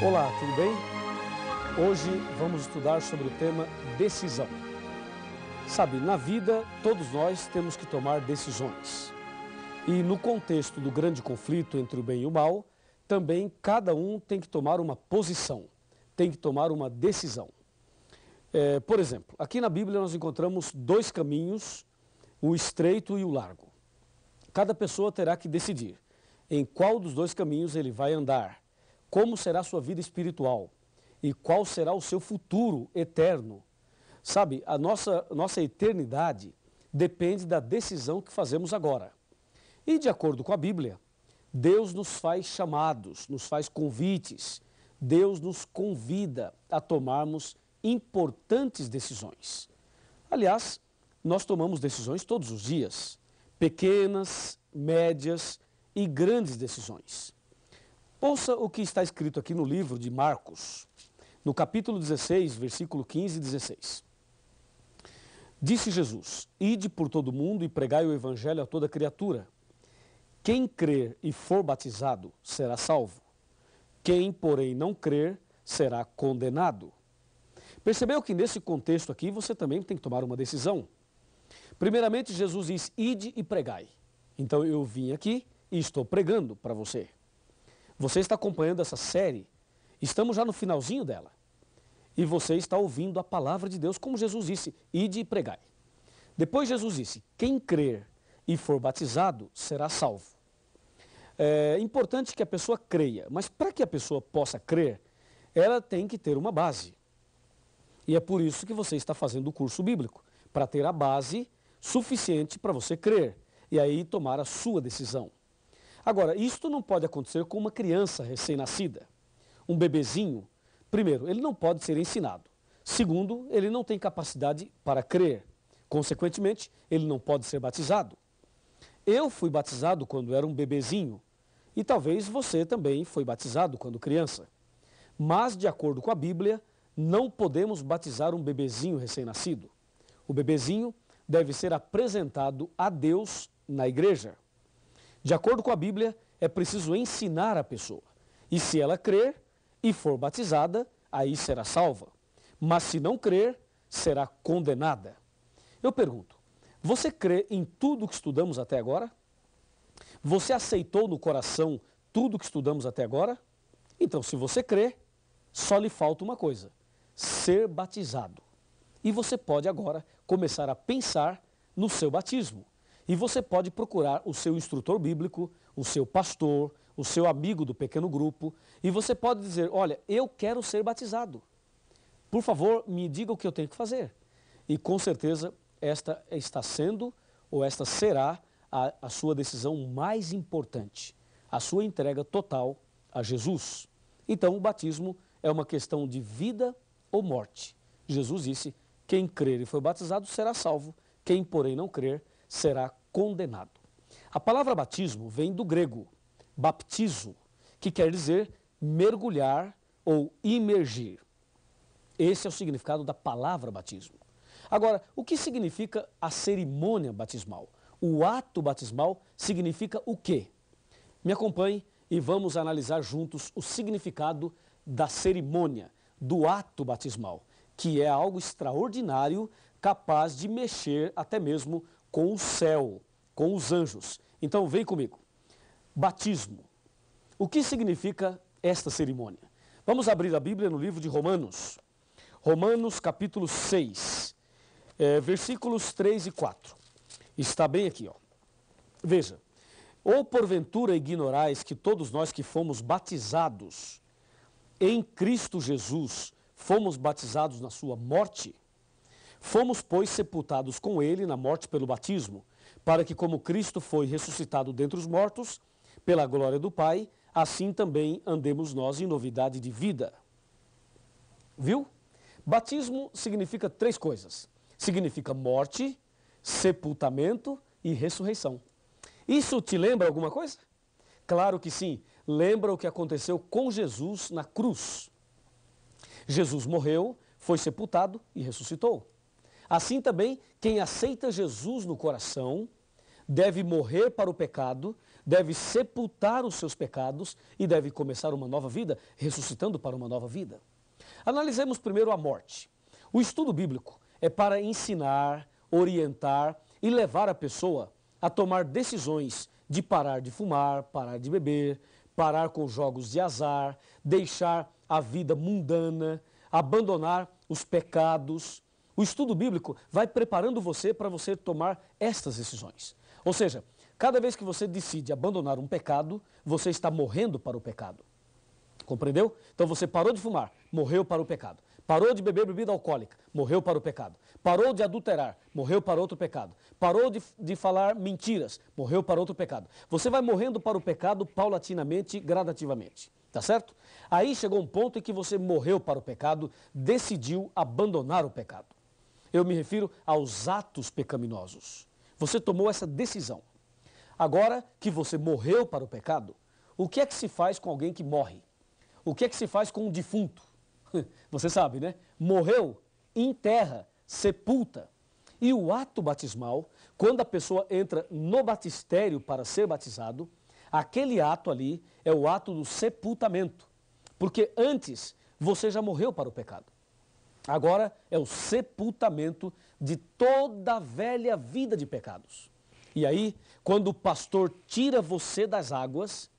Olá, tudo bem? Hoje vamos estudar sobre o tema decisão. Sabe, na vida todos nós temos que tomar decisões. E no contexto do grande conflito entre o bem e o mal, também cada um tem que tomar uma posição, tem que tomar uma decisão. Por exemplo, aqui na Bíblia nós encontramos dois caminhos, o estreito e o largo. Cada pessoa terá que decidir em qual dos dois caminhos ele vai andar, como será a sua vida espiritual e qual será o seu futuro eterno. Sabe, a nossa eternidade depende da decisão que fazemos agora. E de acordo com a Bíblia, Deus nos faz chamados, nos faz convites, Deus nos convida a tomarmos importantes decisões. Aliás, nós tomamos decisões todos os dias, pequenas, médias e grandes decisões. Ouça o que está escrito aqui no livro de Marcos, no capítulo 16, versículo 15 e 16. Disse Jesus: Ide por todo o mundo e pregai o evangelho a toda criatura. Quem crer e for batizado será salvo. Quem, porém, não crer será condenado. Percebeu que nesse contexto aqui você também tem que tomar uma decisão? Primeiramente, Jesus diz: Ide e pregai. Então eu vim aqui e estou pregando para você. Você está acompanhando essa série, estamos já no finalzinho dela. E você está ouvindo a palavra de Deus, como Jesus disse: Ide e pregai. Depois Jesus disse: Quem crer e for batizado será salvo. É importante que a pessoa creia, mas para que a pessoa possa crer, ela tem que ter uma base. E é por isso que você está fazendo o curso bíblico, para ter a base suficiente para você crer e aí tomar a sua decisão. Agora, isto não pode acontecer com uma criança recém-nascida. Um bebezinho, primeiro, ele não pode ser ensinado. Segundo, ele não tem capacidade para crer. Consequentemente, ele não pode ser batizado. Eu fui batizado quando era um bebezinho e talvez você também foi batizado quando criança. Mas, de acordo com a Bíblia, não podemos batizar um bebezinho recém-nascido. O bebezinho deve ser apresentado a Deus na igreja. De acordo com a Bíblia, é preciso ensinar a pessoa. E se ela crer e for batizada, aí será salva. Mas se não crer, será condenada. Eu pergunto, você crê em tudo que estudamos até agora? Você aceitou no coração tudo que estudamos até agora? Então, se você crê, só lhe falta uma coisa: ser batizado. E você pode agora começar a pensar no seu batismo. E você pode procurar o seu instrutor bíblico, o seu pastor, o seu amigo do pequeno grupo, e você pode dizer: olha, eu quero ser batizado. Por favor, me diga o que eu tenho que fazer. E com certeza esta está sendo, ou esta será, a sua decisão mais importante, a sua entrega total a Jesus. Então o batismo é uma questão de vida ou morte. Jesus disse: quem crer e for batizado será salvo, quem porém não crer será condenado. A palavra batismo vem do grego baptizo, que quer dizer mergulhar ou imergir. Esse é o significado da palavra batismo. Agora, o que significa a cerimônia batismal? O ato batismal significa o quê? Me acompanhe e vamos analisar juntos o significado da cerimônia, do ato batismal, que é algo extraordinário, capaz de mexer até mesmo com o céu, com os anjos. Então vem comigo. Batismo. O que significa esta cerimônia? Vamos abrir a Bíblia no livro de Romanos. Romanos capítulo 6, versículos 3 e 4. Está bem aqui, ó. Veja. Ou porventura ignorais que todos nós que fomos batizados em Cristo Jesus, fomos batizados na sua morte? Fomos, pois, sepultados com ele na morte pelo batismo, para que, como Cristo foi ressuscitado dentre os mortos, pela glória do Pai, assim também andemos nós em novidade de vida. Viu? Batismo significa três coisas. Significa morte, sepultamento e ressurreição. Isso te lembra alguma coisa? Claro que sim. Lembra o que aconteceu com Jesus na cruz. Jesus morreu, foi sepultado e ressuscitou. Assim também, quem aceita Jesus no coração deve morrer para o pecado, deve sepultar os seus pecados e deve começar uma nova vida, ressuscitando para uma nova vida. Analisemos primeiro a morte. O estudo bíblico é para ensinar, orientar e levar a pessoa a tomar decisões de parar de fumar, parar de beber, parar com jogos de azar, deixar a vida mundana, abandonar os pecados. O estudo bíblico vai preparando você para você tomar estas decisões. Ou seja, cada vez que você decide abandonar um pecado, você está morrendo para o pecado. Compreendeu? Então você parou de fumar, morreu para o pecado. Parou de beber bebida alcoólica, morreu para o pecado. Parou de adulterar, morreu para outro pecado. Parou de falar mentiras, morreu para outro pecado. Você vai morrendo para o pecado paulatinamente, gradativamente. Tá certo? Aí chegou um ponto em que você morreu para o pecado, decidiu abandonar o pecado. Eu me refiro aos atos pecaminosos. Você tomou essa decisão. Agora que você morreu para o pecado, o que é que se faz com alguém que morre? O que é que se faz com um defunto? Você sabe, né? Morreu, enterra, sepulta. E o ato batismal, quando a pessoa entra no batistério para ser batizado, aquele ato ali é o ato do sepultamento. Porque antes você já morreu para o pecado. Agora é o sepultamento de toda a velha vida de pecados. E aí, quando o pastor tira você das águas,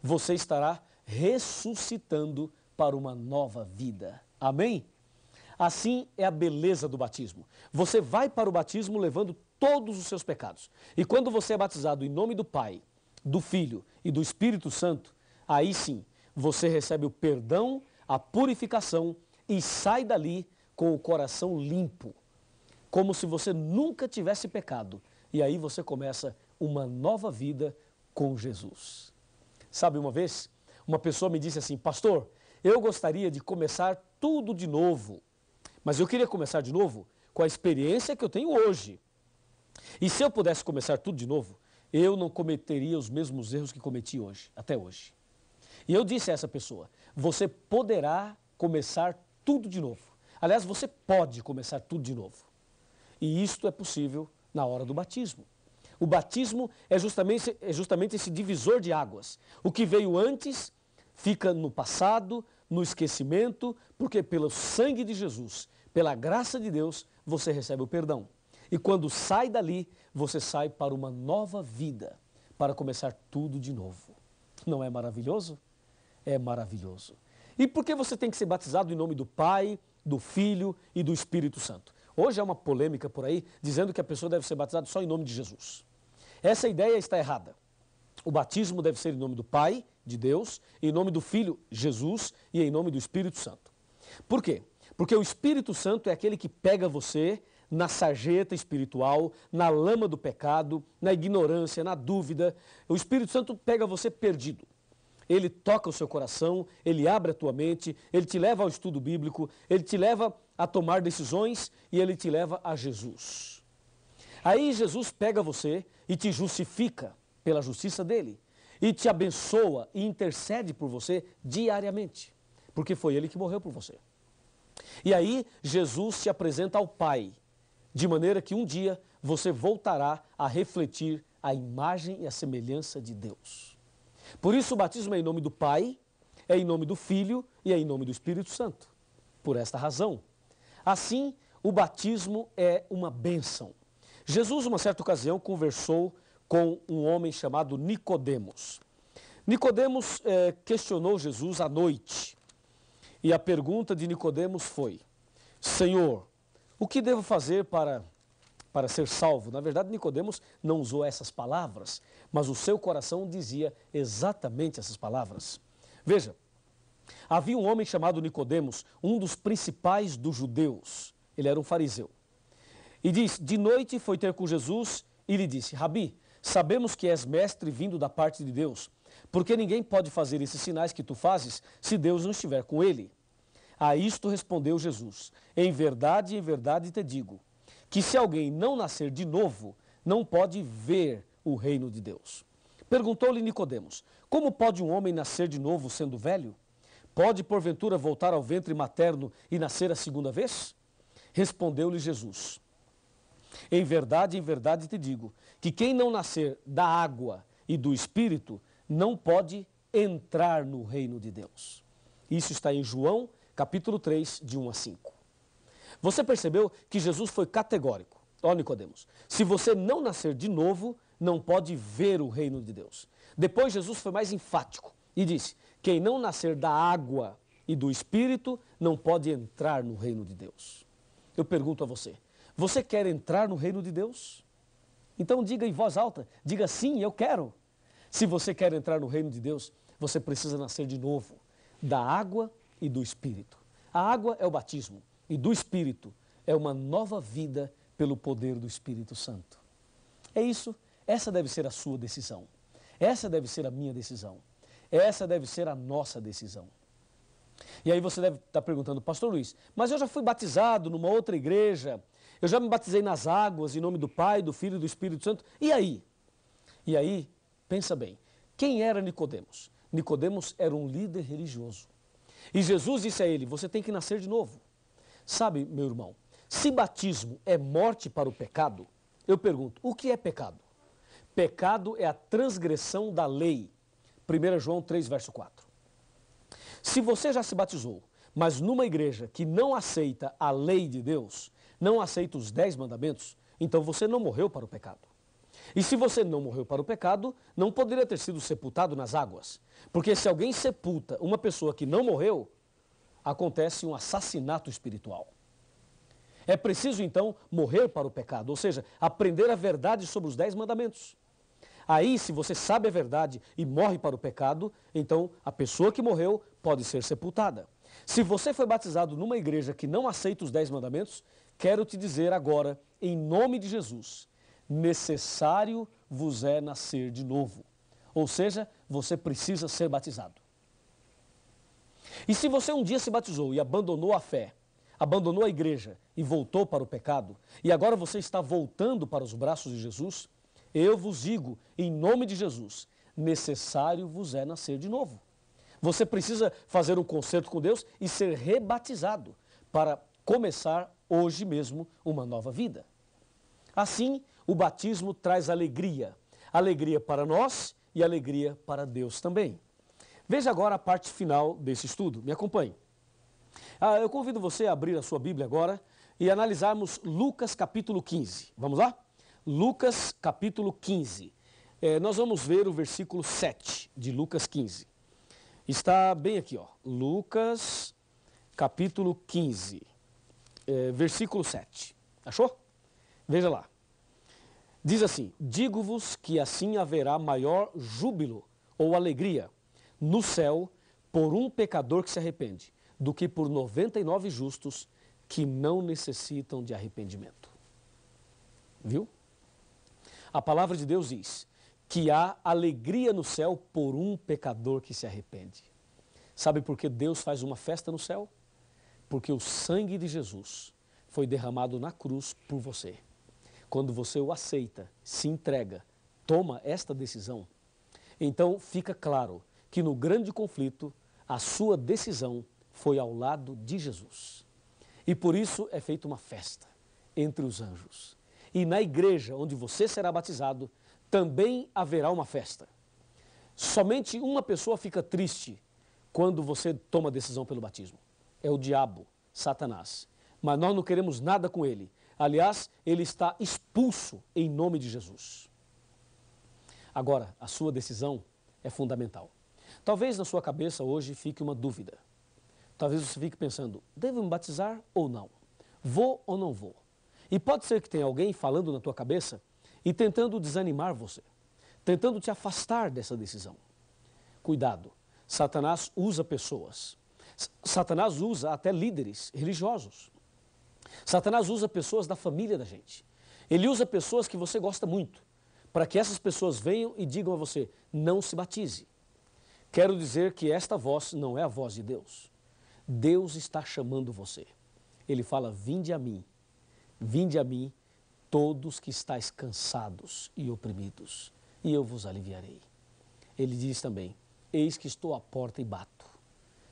você estará ressuscitando para uma nova vida. Amém? Assim é a beleza do batismo. Você vai para o batismo levando todos os seus pecados. E quando você é batizado em nome do Pai, do Filho e do Espírito Santo, aí sim, você recebe o perdão, a purificação e sai dali com o coração limpo, como se você nunca tivesse pecado. E aí você começa uma nova vida com Jesus. Sabe, uma vez, uma pessoa me disse assim: pastor, eu gostaria de começar tudo de novo, mas eu queria começar de novo com a experiência que eu tenho hoje. E se eu pudesse começar tudo de novo, eu não cometeria os mesmos erros que cometi hoje, até hoje. E eu disse a essa pessoa: você poderá começar tudo de novo. Aliás, você pode começar tudo de novo. E isto é possível na hora do batismo. O batismo é justamente esse divisor de águas. O que veio antes fica no passado, no esquecimento, porque pelo sangue de Jesus, pela graça de Deus, você recebe o perdão. E quando sai dali, você sai para uma nova vida, para começar tudo de novo. Não é maravilhoso? É maravilhoso. E por que você tem que ser batizado em nome do Pai, do Filho e do Espírito Santo? Hoje há uma polêmica por aí, dizendo que a pessoa deve ser batizada só em nome de Jesus. Essa ideia está errada. O batismo deve ser em nome do Pai, de Deus, em nome do Filho, Jesus, e em nome do Espírito Santo. Por quê? Porque o Espírito Santo é aquele que pega você na sarjeta espiritual, na lama do pecado, na ignorância, na dúvida. O Espírito Santo pega você perdido. Ele toca o seu coração, ele abre a tua mente, ele te leva ao estudo bíblico, ele te leva a tomar decisões e ele te leva a Jesus. Aí Jesus pega você e te justifica pela justiça dele e te abençoa e intercede por você diariamente, porque foi ele que morreu por você. E aí Jesus te apresenta ao Pai, de maneira que um dia você voltará a refletir a imagem e a semelhança de Deus. Por isso o batismo é em nome do Pai, é em nome do Filho e é em nome do Espírito Santo. Por esta razão. Assim, o batismo é uma bênção. Jesus, uma certa ocasião, conversou com um homem chamado Nicodemos. Nicodemos questionou Jesus à noite. E a pergunta de Nicodemos foi: Senhor, o que devo fazer para ser salvo? Na verdade, Nicodemos não usou essas palavras, mas o seu coração dizia exatamente essas palavras. Veja, havia um homem chamado Nicodemos, um dos principais dos judeus. Ele era um fariseu. E diz: de noite foi ter com Jesus e lhe disse: Rabi, sabemos que és mestre vindo da parte de Deus, porque ninguém pode fazer esses sinais que tu fazes se Deus não estiver com ele. A isto respondeu Jesus: em verdade te digo, que se alguém não nascer de novo, não pode ver o reino de Deus. Perguntou-lhe Nicodemos: como pode um homem nascer de novo sendo velho? Pode porventura voltar ao ventre materno e nascer a segunda vez? Respondeu-lhe Jesus: em verdade te digo, que quem não nascer da água e do Espírito não pode entrar no reino de Deus. Isso está em João, capítulo 3, de 1 a 5. Você percebeu que Jesus foi categórico. Ó Nicodemos, se você não nascer de novo, não pode ver o reino de Deus. Depois Jesus foi mais enfático e disse, quem não nascer da água e do Espírito não pode entrar no reino de Deus. Eu pergunto a você, você quer entrar no reino de Deus? Então diga em voz alta, diga sim, eu quero. Se você quer entrar no reino de Deus, você precisa nascer de novo, da água e do Espírito. A água é o batismo e do Espírito é uma nova vida pelo poder do Espírito Santo. É isso, essa deve ser a sua decisão. Essa deve ser a minha decisão. Essa deve ser a nossa decisão. E aí você deve estar perguntando, pastor Luiz, mas eu já fui batizado numa outra igreja, eu já me batizei nas águas em nome do Pai, do Filho e do Espírito Santo. E aí? E aí, pensa bem, quem era Nicodemos? Nicodemos era um líder religioso. E Jesus disse a ele, você tem que nascer de novo. Sabe, meu irmão, se batismo é morte para o pecado, eu pergunto, o que é pecado? Pecado é a transgressão da lei. 1 João 3, verso 4. Se você já se batizou, mas numa igreja que não aceita a lei de Deus, não aceita os 10 mandamentos, então você não morreu para o pecado. E se você não morreu para o pecado, não poderia ter sido sepultado nas águas. Porque se alguém sepulta uma pessoa que não morreu, acontece um assassinato espiritual. É preciso então morrer para o pecado, ou seja, aprender a verdade sobre os 10 mandamentos. Aí, se você sabe a verdade e morre para o pecado, então a pessoa que morreu pode ser sepultada. Se você foi batizado numa igreja que não aceita os 10 mandamentos, quero te dizer agora, em nome de Jesus, necessário vos é nascer de novo. Ou seja, você precisa ser batizado. E se você um dia se batizou e abandonou a fé, abandonou a igreja e voltou para o pecado, e agora você está voltando para os braços de Jesus, eu vos digo, em nome de Jesus, necessário vos é nascer de novo. Você precisa fazer um concerto com Deus e ser rebatizado para começar hoje mesmo uma nova vida. Assim, o batismo traz alegria. Alegria para nós e alegria para Deus também. Veja agora a parte final desse estudo. Me acompanhe. Eu convido você a abrir a sua Bíblia agora e analisarmos Lucas capítulo 15. Vamos lá? Lucas capítulo 15. Nós vamos ver o versículo 7 de Lucas 15. Está bem aqui, ó. Lucas capítulo 15, versículo 7. Achou? Veja lá. Diz assim, digo-vos que assim haverá maior júbilo ou alegria no céu por um pecador que se arrepende, do que por 99 justos que não necessitam de arrependimento. Viu? A palavra de Deus diz que há alegria no céu por um pecador que se arrepende. Sabe por que Deus faz uma festa no céu? Porque o sangue de Jesus foi derramado na cruz por você. Quando você o aceita, se entrega, toma esta decisão, então fica claro que no grande conflito, a sua decisão foi ao lado de Jesus. E por isso é feita uma festa entre os anjos. E na igreja onde você será batizado, também haverá uma festa. Somente uma pessoa fica triste quando você toma a decisão pelo batismo. É o diabo, Satanás. Mas nós não queremos nada com ele. Aliás, ele está expulso em nome de Jesus. Agora, a sua decisão é fundamental. Talvez na sua cabeça hoje fique uma dúvida. Talvez você fique pensando, devo me batizar ou não? Vou ou não vou? E pode ser que tenha alguém falando na tua cabeça e tentando desanimar você, tentando te afastar dessa decisão. Cuidado, Satanás usa pessoas. Satanás usa até líderes religiosos. Satanás usa pessoas da família da gente. Ele usa pessoas que você gosta muito, para que essas pessoas venham e digam a você, não se batize. Quero dizer que esta voz não é a voz de Deus. Deus está chamando você. Ele fala, vinde a mim, todos que estáis cansados e oprimidos, e eu vos aliviarei. Ele diz também, eis que estou à porta e bato.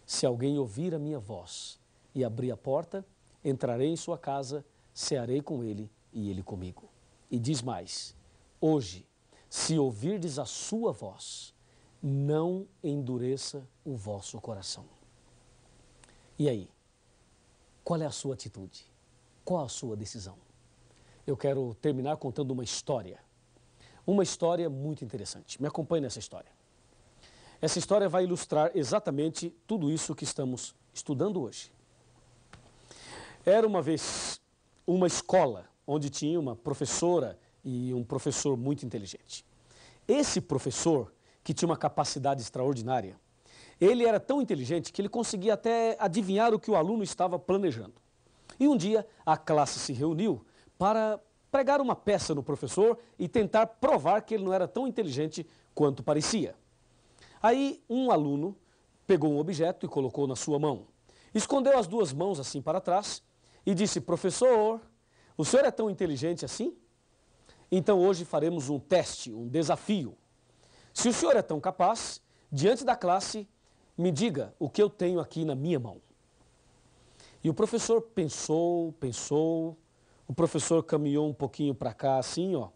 Se alguém ouvir a minha voz e abrir a porta, entrarei em sua casa, cearei com ele e ele comigo. E diz mais, hoje, se ouvirdes a sua voz, não endureça o vosso coração. E aí? Qual é a sua atitude? Qual a sua decisão? Eu quero terminar contando uma história. Uma história muito interessante. Me acompanhe nessa história. Essa história vai ilustrar exatamente tudo isso que estamos estudando hoje. Era uma vez uma escola onde tinha uma professora e um professor muito inteligente. Esse professor, que tinha uma capacidade extraordinária, ele era tão inteligente que ele conseguia até adivinhar o que o aluno estava planejando. E um dia a classe se reuniu para pregar uma peça no professor e tentar provar que ele não era tão inteligente quanto parecia. Aí um aluno pegou um objeto e colocou na sua mão. Escondeu as duas mãos assim para trás e disse: professor, o senhor é tão inteligente assim? Então hoje faremos um teste, um desafio. Se o senhor é tão capaz, diante da classe, me diga o que eu tenho aqui na minha mão. E o professor pensou, o professor caminhou um pouquinho para cá assim, ó,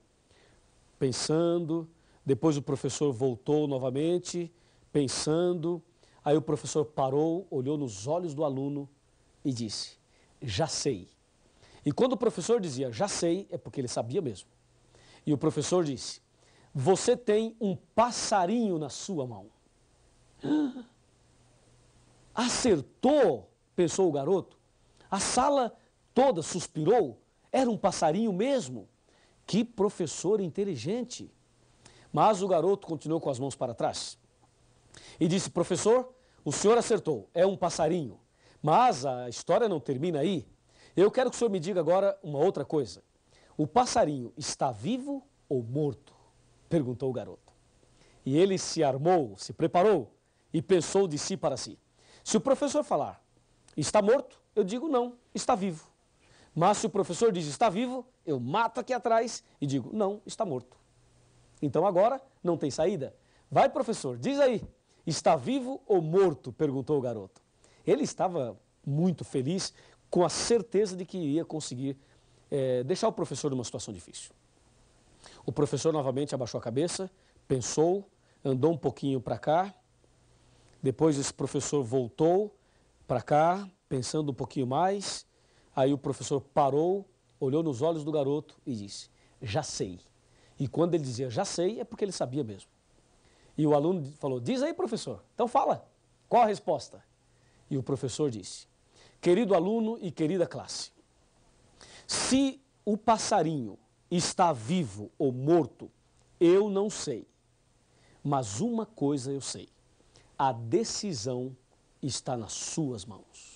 pensando. Depois o professor voltou novamente, pensando. Aí o professor parou, olhou nos olhos do aluno e disse: já sei. E quando o professor dizia já sei, é porque ele sabia mesmo. E o professor disse: você tem um passarinho na sua mão. Acertou, pensou o garoto. A sala toda suspirou. Era um passarinho mesmo. Que professor inteligente. Mas o garoto continuou com as mãos para trás e disse: professor, o senhor acertou, é um passarinho. Mas a história não termina aí. Eu quero que o senhor me diga agora uma outra coisa. O passarinho está vivo ou morto? Perguntou o garoto. E ele se armou, se preparou e pensou de si para si: se o professor falar está morto, eu digo não, está vivo. Mas se o professor diz está vivo, eu mato aqui atrás e digo não, está morto. Então agora não tem saída. Vai, professor, diz aí, está vivo ou morto? Perguntou o garoto. Ele estava muito feliz, com a certeza de que iria conseguir deixar o professor numa situação difícil. O professor novamente abaixou a cabeça, pensou, andou um pouquinho para cá. Depois esse professor voltou para cá, pensando um pouquinho mais. Aí o professor parou, olhou nos olhos do garoto e disse: já sei. E quando ele dizia já sei, é porque ele sabia mesmo. E o aluno falou: diz aí, professor, então fala, qual a resposta? E o professor disse: querido aluno e querida classe, se o passarinho está vivo ou morto, eu não sei. Mas uma coisa eu sei: a decisão está nas suas mãos.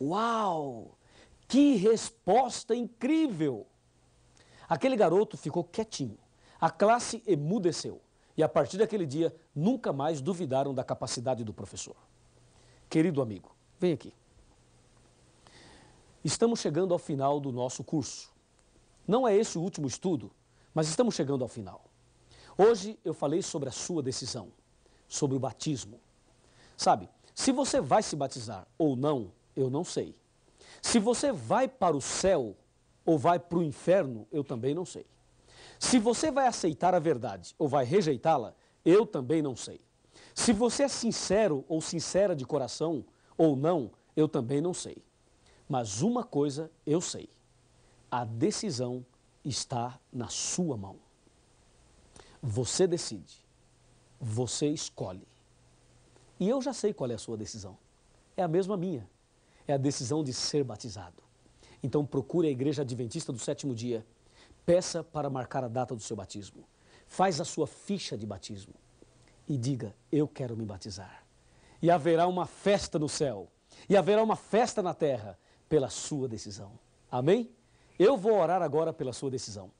Uau! Que resposta incrível! Aquele garoto ficou quietinho. A classe emudeceu. E a partir daquele dia, nunca mais duvidaram da capacidade do professor. Querido amigo, vem aqui. Estamos chegando ao final do nosso curso. Não é esse o último estudo, mas estamos chegando ao final. Hoje eu falei sobre a sua decisão, sobre o batismo. Sabe, se você vai se batizar ou não, eu não sei. Se você vai para o céu ou vai para o inferno, eu também não sei. Se você vai aceitar a verdade ou vai rejeitá-la, eu também não sei. Se você é sincero ou sincera de coração ou não, eu também não sei. Mas uma coisa eu sei: a decisão está na sua mão. Você decide, você escolhe. E eu já sei qual é a sua decisão. É a mesma minha. É a decisão de ser batizado. Então procure a Igreja Adventista do Sétimo Dia. Peça para marcar a data do seu batismo. Faz a sua ficha de batismo. E diga: eu quero me batizar. E haverá uma festa no céu. E haverá uma festa na terra pela sua decisão. Amém? Eu vou orar agora pela sua decisão.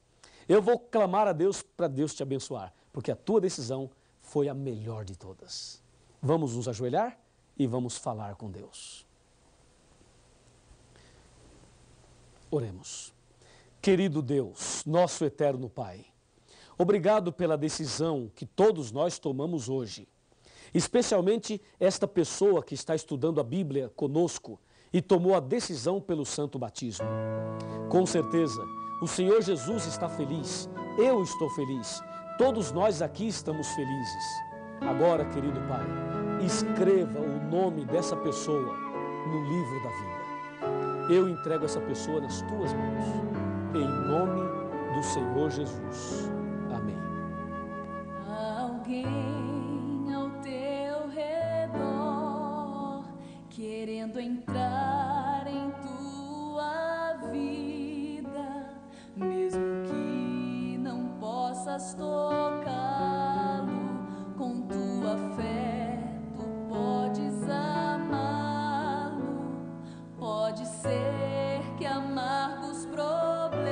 Eu vou clamar a Deus para Deus te abençoar, porque a tua decisão foi a melhor de todas. Vamos nos ajoelhar e vamos falar com Deus. Oremos. Querido Deus, nosso eterno Pai, obrigado pela decisão que todos nós tomamos hoje, especialmente esta pessoa que está estudando a Bíblia conosco e tomou a decisão pelo santo batismo. Com certeza, o Senhor Jesus está feliz, Eu estou feliz. Todos nós aqui estamos felizes. Agora, querido Pai, escreva o nome dessa pessoa no livro da vida. Eu entrego essa pessoa nas tuas mãos. Em nome do Senhor Jesus. Amém. Alguém ao teu redor querendo entrar em tua vida, mesmo que não possas tocá-lo, com tua fé tu podes amá-lo. Pode ser que amargos problemas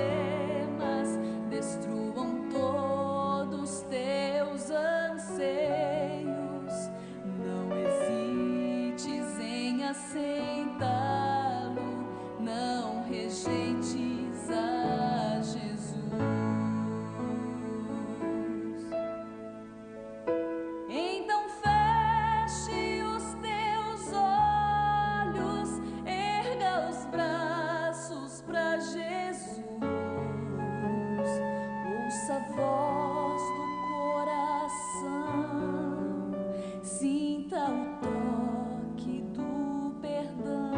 destruam todos teus anseios. Não hesites em aceitá-lo, não rejeites a Jesus. Então feche os teus olhos, erga os braços para Jesus. Ouça a voz do coração, sinta o toque do perdão.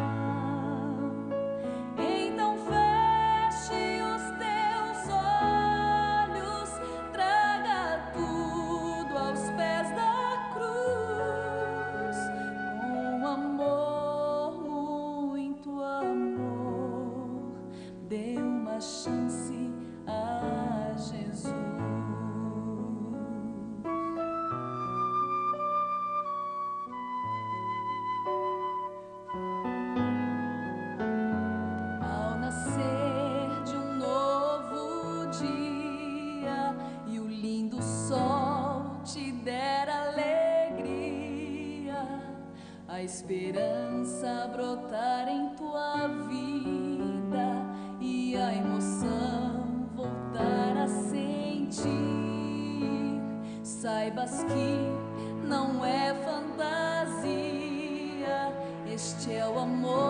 Então feche os teus olhos, traga tudo aos pés da cruz. Com amor, muito amor, dê uma chance a Jesus. Ao nascer de um novo dia e o lindo sol te der alegria, a esperança brotar em tua vida e a emoção voltar a sentir, saibas que não é fantasia, este é o amor